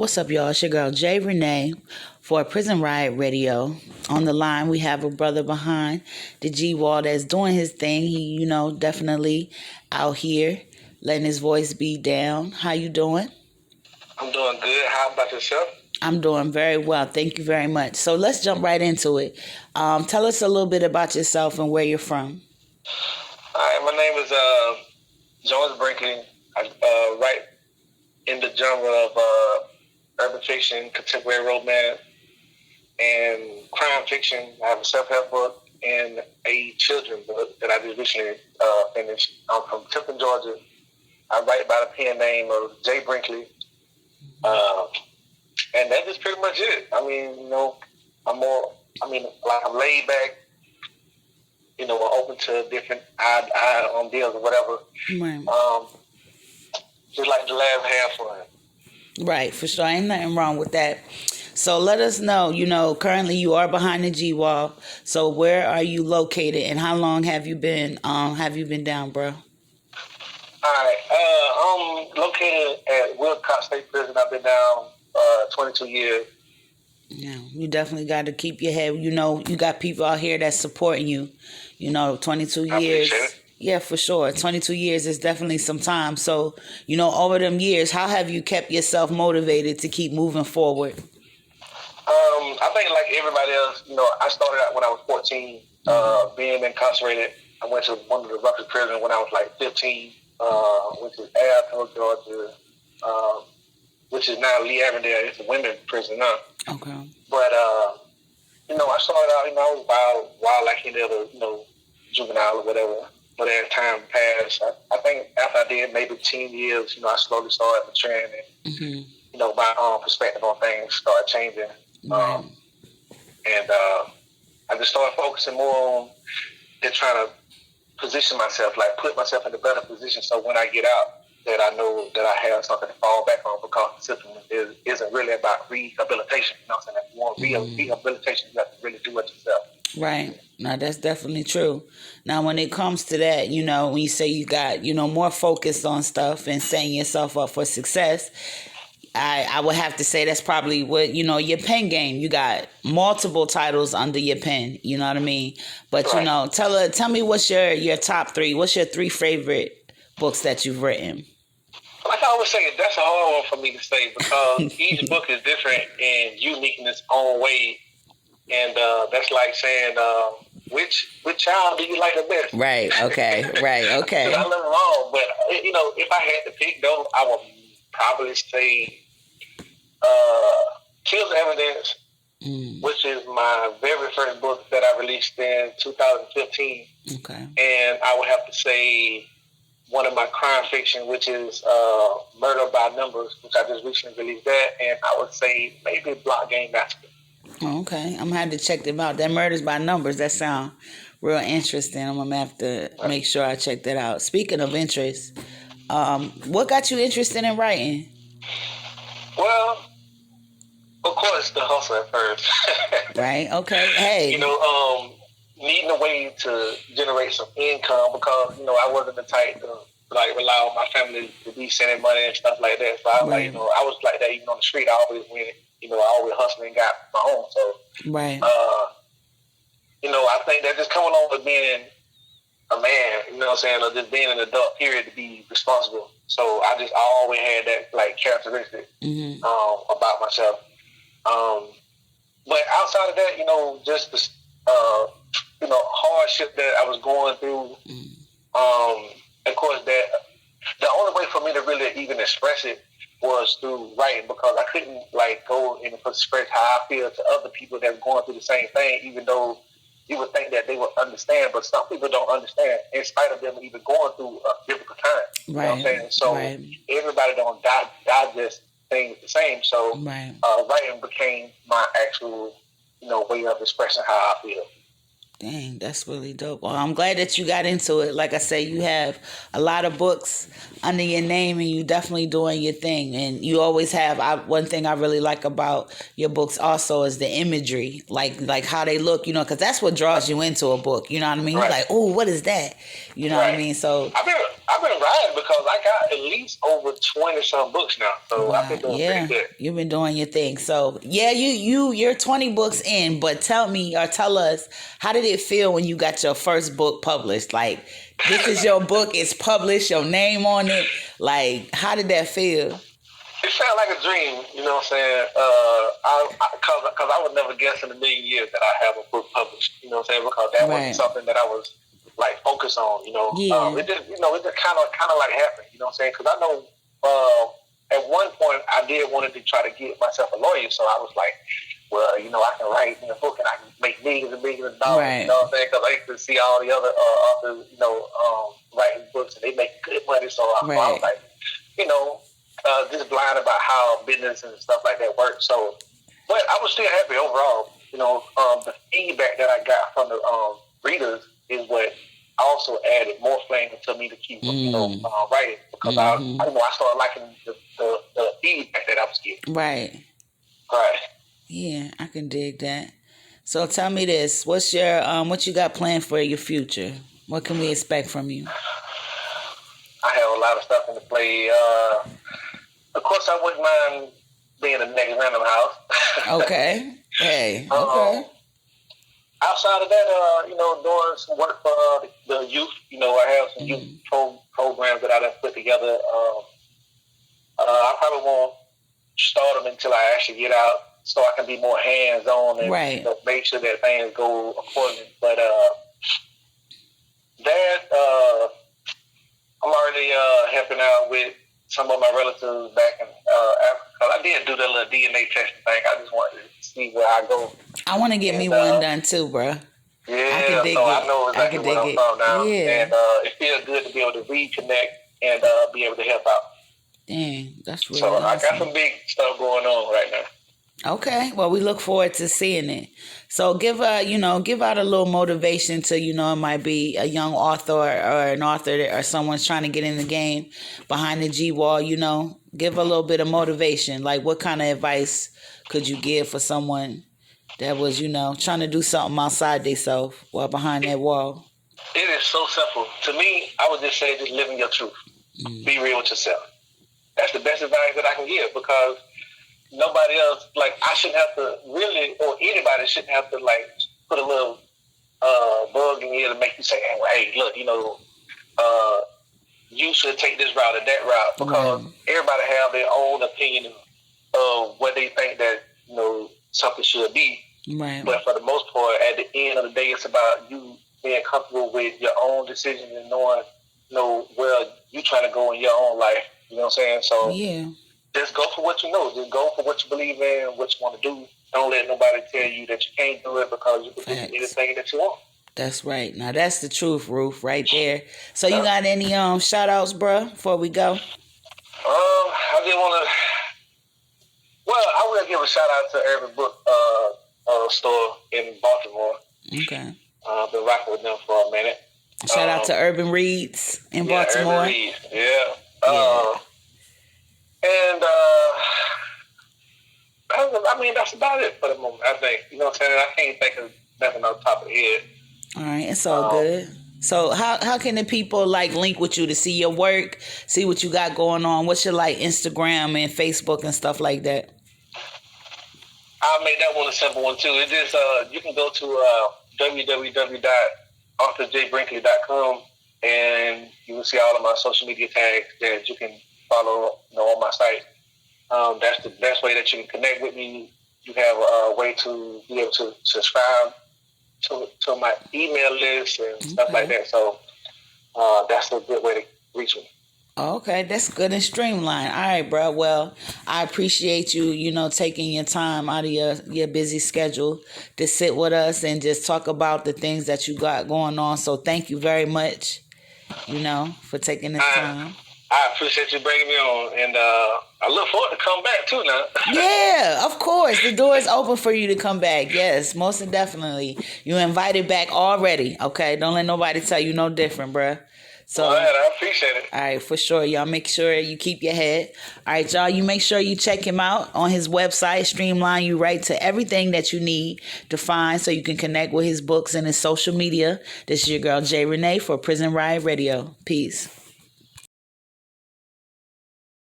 What's up, y'all? It's your girl, Jay Renee, for Prison Riot Radio. On the line, we have a brother behind the G-Wall that's doing his thing. He, definitely out here letting his voice be down. How you doing? I'm doing good. How about yourself? I'm doing very well. Thank you very much. So let's jump right into it. Tell us a little bit about yourself and where you're from. All right, my name is Jones Brinkley. I write in the genre of urban fiction, contemporary romance, and crime fiction. I have a self-help book and a children's book that I just recently finished. I'm from Temple, Georgia. I write by the pen name of Jay Brinkley. And that's just pretty much it. I mean, I'm laid back, open to different deals or whatever. Right. Just like to laugh and have fun. Right, for sure. Ain't nothing wrong with that. So let us know, currently you are behind the G-Wall. So where are you located and how long have you been down, bro? All right. I'm located at Wilcox State Prison. I've been down 22 years. Yeah, you definitely got to keep your head. You got people out here that's supporting you. 22 years. I appreciate it. Yeah, for sure. 22 years is definitely some time. So, over them years, how have you kept yourself motivated to keep moving forward? I think like everybody else, I started out when I was 14, being incarcerated. I went to one of the roughest prisons when I was like 15, which is Untitled, Georgia, which is now Lee Avondale. It's a women's prison now. Okay. But, I started out, I was wild like any other, juvenile or whatever. But as time passed, I think after I did maybe 10 years, I slowly started maturing and, my perspective on things started changing. Right. And I just started focusing more on just trying to position myself, like put myself in a better position so when I get out, that I know that I have something to fall back on because the system isn't really about rehabilitation. You know what I'm saying? If you want rehabilitation, you have to really do it yourself. Right. Now, that's definitely true. Now, when it comes to that, when you say you got, more focused on stuff and setting yourself up for success, I would have to say that's probably what, your pen game. You got multiple titles under your pen, you know what I mean? But, Right. Tell me what's your top three. What's your three favorite books that you've written? Like I always say, that's a hard one for me to say because each book is different and unique in its own way. And that's like saying, which child do you like the best? Right, okay, right, okay. I love them all, but, if I had to pick, though, I would probably say Kills Evidence, which is my very first book that I released in 2015. Okay. And I would have to say one of my crime fiction, which is Murder by Numbers, which I just recently released that. And I would say maybe Block Game Massacre. Okay. I'm going to have to check them out. That Murders by Numbers, that sound real interesting. I'm going to have to make sure I check that out. Speaking of interest, what got you interested in writing? Well, of course, the hustle at first. Right. Okay. Hey. Needing a way to generate some income because, I wasn't the type to rely on my family to be sending money and stuff like that. So I was Right. I was like that even on the street. I always went, I always hustling and got my own. So, Right. I think that just coming on with being a man, or just being an adult period to be responsible. So I always had that characteristic about myself. But outside of that, just the hardship that I was going through. Of course, that the only way for me to really even express it was through writing because I couldn't go and express how I feel to other people that were going through the same thing, even though you would think that they would understand, but some people don't understand in spite of them even going through a difficult time. Right. You know what I'm saying? So everybody don't digest things the same. So writing became my actual, way of expressing how I feel. Dang, that's really dope. Well, I'm glad that you got into it. Like I say, you have a lot of books under your name, and you definitely doing your thing. And you always have. One thing I really like about your books also is the imagery, like how they look. Because that's what draws you into a book. You know what I mean? You're like, oh, what is that? You know what I mean? So I've been riding because I got at least over 20 some books now. So I've been doing pretty good. You've been doing your thing. So you're 20 books in, but tell us, how did it feel when you got your first book published? Like, this is your book, it's published, your name on it. Like, how did that feel? It felt like a dream, you know what I'm saying? Because I would never guess in a million years that I have a book published, you know what I'm saying? Because that wasn't something that I was like focused on, you know. It just, it just kind of like happened, you know what I'm saying? Because I know at one point I did wanted to try to get myself a lawyer, so I was like, well, I can write in a book and I can make millions and millions of dollars, you know what I'm saying? Because I used to see all the other authors, writing books and they make good money, so I was like, just blind about how business and stuff like that works. So, but I was still happy overall. The feedback that I got from the readers is what also added more flame to me to keep, writing, because I started liking the feedback that I was getting. Right. Right. Yeah, I can dig that. So tell me this: what's your what you got planned for your future? What can we expect from you? I have a lot of stuff in the play. Of course, I wouldn't mind being the next Random House. Okay. Hey. Okay. Outside of that, doing some work for the youth. I have some youth programs that I done put together. I probably won't start them until I actually get out, so I can be more hands-on and make sure that things go accordingly. But I'm already helping out with some of my relatives back in Africa. I did do that little DNA testing thing. I just wanted to see where I go. I want to get me one done too, bro. Yeah, I know exactly where I'm from now. Yeah. And it feels good to be able to reconnect and be able to help out. Dang, that's really awesome. I got some big stuff going on right now. Okay, well, we look forward to seeing it. So give out a little motivation to, it might be a young author or an author or someone's trying to get in the game behind the G wall, give a little bit of motivation. Like, what kind of advice could you give for someone that was, trying to do something outside themselves while behind that wall? It is so simple. To me, I would just say just living your truth. Be real with yourself. That's the best advice that I can give, because nobody else, I shouldn't have to really, or anybody shouldn't have to, put a little bug in here to make you say, hey, look, you should take this route or that route, because everybody have their own opinion of what they think that, something should be. Right. But for the most part, at the end of the day, it's about you being comfortable with your own decisions and knowing, where you trying to go in your own life. You know what I'm saying? So just go for what you know. Just go for what you believe in, what you want to do. Don't let nobody tell you that you can't do it, because you can do anything that you want. That's right. Now that's the truth, Ruth, right there. So you got any shout outs, bro, before we go? I just want to. Well, I will give a shout out to Urban Book Store in Baltimore. Okay. I've been rocking with them for a minute. Shout out to Urban Reads in Baltimore. Urban Reads. And I mean, that's about it for the moment, I think. You know what I'm saying? I can't think of nothing on top of the head. All right, it's all good. So how can the people link with you to see your work, see what you got going on? What's your Instagram and Facebook and stuff like that? I'll make that one a simple one too. It's just you can go to www.authorjbrinkley.com and you will see all of my social media tags that you can follow on my site. That's the best way that you can connect with me. You have a way to be able to subscribe to my email list and stuff like that. So that's a good way to reach me. Okay, that's good and streamlined. All right, bro. Well, I appreciate you, taking your time out of your busy schedule to sit with us and just talk about the things that you got going on. So thank you very much, for taking this time. I appreciate you bringing me on, and I look forward to come back too now. Yeah, of course. The door is open for you to come back. Yes, most definitely. You invited back already, okay? Don't let nobody tell you no different, bruh. So, all right, I appreciate it. all right, for sure. Y'all make sure you keep your head. All right, y'all, you make sure you check him out on his website, Streamline You Right to everything that you need to find so you can connect with his books and his social media. This is your girl, Jay Renee, for Prison Riot Radio. Peace.